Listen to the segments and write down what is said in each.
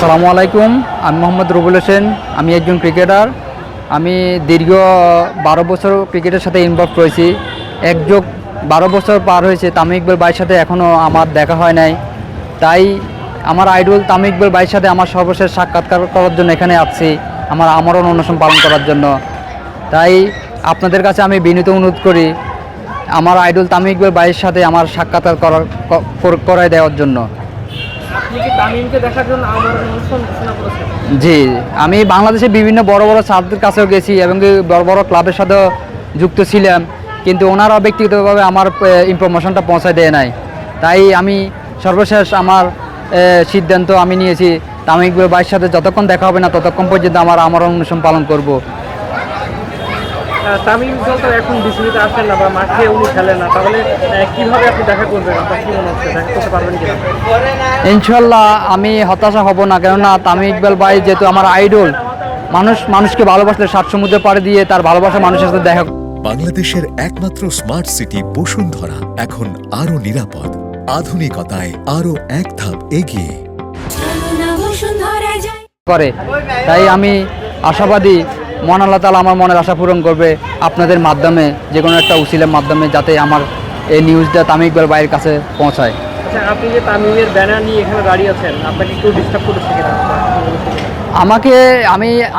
আসসালামু আলাইকুম। আমি মোহাম্মদ রুবুল হোসেন। আমি একজন ক্রিকেটার। আমি দীর্ঘ 12 বছর ক্রিকেটের সাথে ইনভলভ রয়েছি। একযোগ 12 বছর পার হয়েছে। তামিম ইকবাল ভাইয়ের সাথে এখনও আমার দেখা হয় নাই। তাই আমার আইডল তামিম ইকবাল ভাইয়ের সাথে আমার সর্বশেষ সাক্ষাৎকার করার জন্য এখানে আসছি, আমার আমরণ অনুষ্ঠান পালন করার জন্য। তাই আপনাদের কাছে আমি বিনীত অনুরোধ করি আমার আইডল তামিম ইকবাল ভাইয়ের সাথে আমার সাক্ষাৎকার করায় দেওয়ার জন্য। আপনি কি তামিমকে দেখার জন্য আমরণ অনুষ্ঠান ঘোষণা করেছেন? জি, আমি বাংলাদেশের বিভিন্ন বড় বড় স্যারদের কাছেও গেছি এবং বড় বড় ক্লাবের সাথেও যুক্ত ছিলাম, কিন্তু ওনারা ব্যক্তিগতভাবে আমার ইনফরমেশনটা পৌঁছায় দেয় নাই। তাই আমি সর্বশেষ আমার সিদ্ধান্ত আমি নিয়েছি, তামিম ইকবাল ভাইয়ের সাথে যতক্ষণ দেখা হবে না ততক্ষণ পর্যন্ত আমার আমরণ অনুষ্ঠান পালন করব। তামিম ইকবাল তো এখন বিসিবিতে আসেন না বা মাঠে উনি খেলেন না, তাহলে কিভাবে আপনি দেখা করবেন? আপনার কি মনে হচ্ছে, দেখা করতে পারবেন কিনা? ইনশাল্লাহ আমি হতাশা হব না, কেননা তামিম ইকবাল ভাই যেহেতু আমার আইডল, মানুষকে ভালোবাসলে 7 সমুদ্র পাড়ি দিয়ে তার ভালোবাসা মানুষের সাথে দেখা। বাংলাদেশের একমাত্র স্মার্ট সিটি বসুন্ধরা এখন আরো নিরাপদ, আধুনিকতায় আরো এক ধাপ এগিয়ে করে। তাই আমি আশাবাদী মহান আল্লাহ তাআলা আমার মনের আশা পূরণ করবে আপনাদের মাধ্যমে, যে কোনো একটা উসিলের মাধ্যমে, যাতে আমার এই নিউজটা তামিম ইকবাল ভাইয়ের কাছে পৌঁছায়। আচ্ছা, আপনি যে তামিমের ব্যানার নিয়ে এখানে দাঁড়িয়ে আছেন, আপনাকে কেউ ডিস্টার্ব করেছে কিনা? আমাকে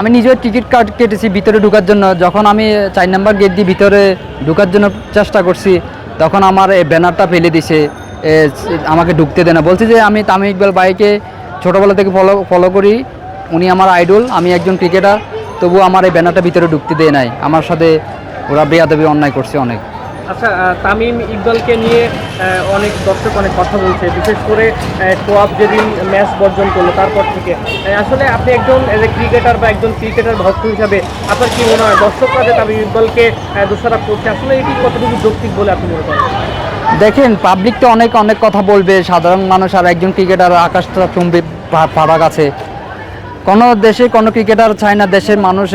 আমি নিজের টিকিট কার্ড কেটেছি ভিতরে ঢোকার জন্য। যখন আমি 4 নম্বর গেট দিয়ে ভিতরে ঢোকার জন্য চেষ্টা করছি, তখন আমার এই ব্যানারটা ফেলে দিছে, আমাকে ঢুকতে দেয় না। বলছি যে আমি তামিম ইকবাল ভাইকে ছোটোবেলা থেকে ফলো করি, উনি আমার আইডল, আমি একজন ক্রিকেটার, তবু আমার এই ব্যানারটা ভিতরে ঢুকতে দেয় নাই। আমার সাথে ওরা বেয়াদবি অন্যায় করছে অনেক। আচ্ছা, তামিম ইকবালকে নিয়ে অনেক দর্শক অনেক কথা বলছে, বিশেষ করে কোয়াব যেদিন ম্যাচ বর্জন করলো তারপর থেকে। আসলে আপনি একজন ক্রিকেটার বা একজন ক্রিকেটার ভক্ত হিসাবে আপনার কি মনে হয়, দর্শকরা যে তামিম ইকবালকে দোষারোপ করছে, আসলে এটি কতটুকু যৌক্তিক বলে আপনি মনে করেন? দেখেন, পাবলিক তো অনেক কথা বলবে, সাধারণ মানুষ আর একজন ক্রিকেটার আকাশটা চুম্বি ফারাক আছে। কোনো দেশে কোনো ক্রিকেটার চায় না দেশের মানুষ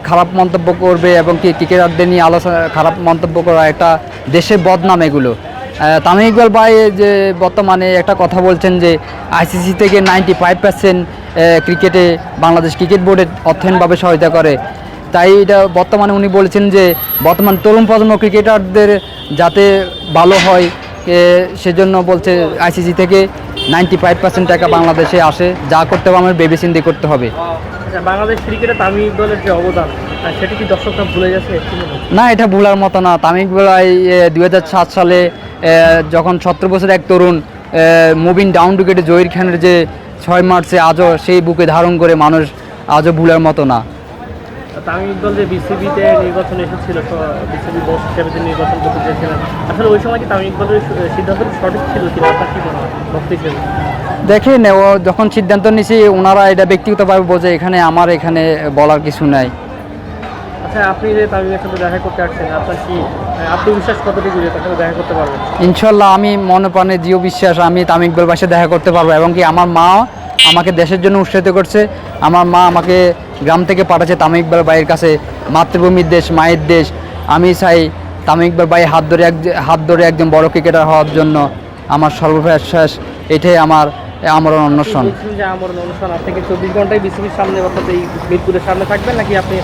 খারাপ মন্তব্য করবে, এবং কি ক্রিকেটারদের নিয়ে আলোচনা খারাপ মন্তব্য করা একটা দেশের বদনাম এগুলো। তামিম ইকবাল ভাই যে বর্তমানে একটা কথা বলছেন যে আইসিসি থেকে 95% ক্রিকেটে বাংলাদেশ ক্রিকেট বোর্ডের অর্থায়নভাবে সহায়তা করে। তাই এটা বর্তমানে উনি বলেছেন যে বর্তমান তরুণ প্রজন্ম ক্রিকেটারদের যাতে ভালো হয়, সেজন্য বলছে আইসিসি থেকে 95% টাকা বাংলাদেশে আসে, যা করতে হবে আমার ভেবেচিন্তে করতে হবে। বাংলাদেশ ক্রিকেটে তামিম ইকবালের যে অবদান, সেটি কি দর্শকরা ভুলে যাচ্ছে? না, এটা ভুলার মতো না। তামিম ইকবাল 2007 সালে যখন 17 বছর এক তরুণ মুভিং ডাউন উইকেটে জহির খানের যে 6 মার্চে আজও সেই বুকে ধারণ করে মানুষ, আজও ভুলার মতো না। তামিম ইকবাল যে বিসিবিতে নির্বাচন এসেছিল, বিসিবি বোর্ড হিসেবে যে নির্বাচন করতে চেয়েছিলেন, আসলে ওই সময় কি তামিম ইকবালের সিদ্ধান্ত সঠিক ছিল কিনা, আপনার কি মনে হয় ভক্ত হিসেবে? দেখেন, ও যখন সিদ্ধান্ত নিয়েছি, ওনারা এটা ব্যক্তিগতভাবে বোঝে, এখানে আমার এখানে বলার কিছু নাই। আচ্ছা, আপনি যে তামিমের সাথে দেখা করতে আসছেন, আপনার কি আত্মবিশ্বাস কতটুকু যে তার সাথে দেখা করতে পারবেন? ইনশাল্লাহ আমি মনে প্রাণে দৃঢ় বিশ্বাস আমি তামিম ইকবাল ভাইয়ের সাথে দেখা করতে পারবো, এবং কি আমার মা আমাকে দেশের জন্য উৎসাহিত করছে। আমার মা আমাকে গ্রাম থেকে পাঠাচ্ছে তামিম ইকবাল ভাইয়ের কাছে, মাতৃভূমির দেশ, মায়ের দেশ। আমি চাই তামিম ইকবাল ভাই হাত ধরে একজন বড় ক্রিকেটার হওয়ার জন্য আমার সর্বশেষ এটাই আমার আমরণ অনুষ্ঠান। যে আমরণ অনুষ্ঠান, আপনি কি 24 ঘন্টায় বিসিবির সামনে অর্থাৎ এই মিরপুরের সামনে থাকবেন, নাকি আপনি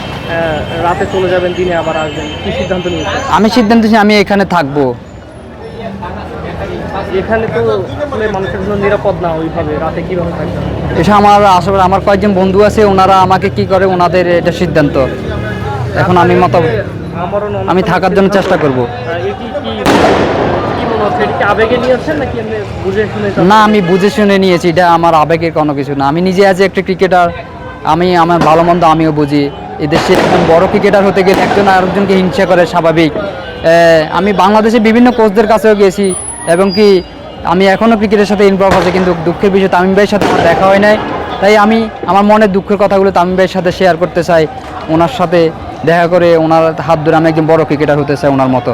রাতে চলে যাবেন, দিনে আবার আসবেন? কি সিদ্ধান্ত নিয়েছেন? আমি সিদ্ধান্ত নিয়েছি আমি এখানে থাকবো। এখানে তো আসলে মানুষের জন্য নিরাপদ না, ওইভাবে রাতে কীভাবে থাকবেন? এটা আসলে আমার কয়েকজন বন্ধু আছে, ওনারা আমাকে কি করে, ওনাদের এটা সিদ্ধান্ত। এখন আমি থাকার জন্য চেষ্টা করব। আবেগে নিয়েছেন নাকি আপনি বুঝে শুনে? না, আমি বুঝে শুনে নিয়েছি, এটা আমার আবেগের কোনো কিছু না। আমি নিজে আজ একটা ক্রিকেটার, আমার ভালো মন্দ আমিও বুঝি। এদেশে একজন বড় ক্রিকেটার হতে গেলে একজন আরেকজনকে হিংসা করে স্বাভাবিক। আমি বাংলাদেশে বিভিন্ন কোচদের কাছেও গেছি, এবং কি আমি এখনও ক্রিকেটের সাথে ইনভলভ আছে, কিন্তু দুঃখের বিষয় তামিম ভাইয়ের সাথে আমার দেখা হয় নাই। তাই আমি আমার মনের দুঃখের কথাগুলো তামিম ভাইয়ের সাথে শেয়ার করতে চাই, ওনার সাথে দেখা করে ওনার হাত ধরে আমি একজন বড় ক্রিকেটার হতে চাই ওনার মতো।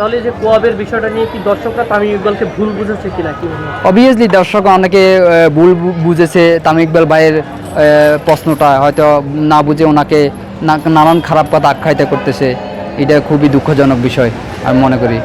তাহলে যে কোয়াবের বিষয়টা নিয়ে কি দর্শকরা তামিম ইকবালকে ভুল বুঝেছে কিনা, কি মনে হয়? অবভিয়াসলি দর্শক অনেকে ভুল বুঝেছে। তামিম ইকবাল ভাইয়ের প্রশ্নটা হয়তো না বুঝে ওনাকে নানান খারাপ কথা আখ্যায়িত করতেছে। এটা খুবই দুঃখজনক বিষয় আমি মনে করি।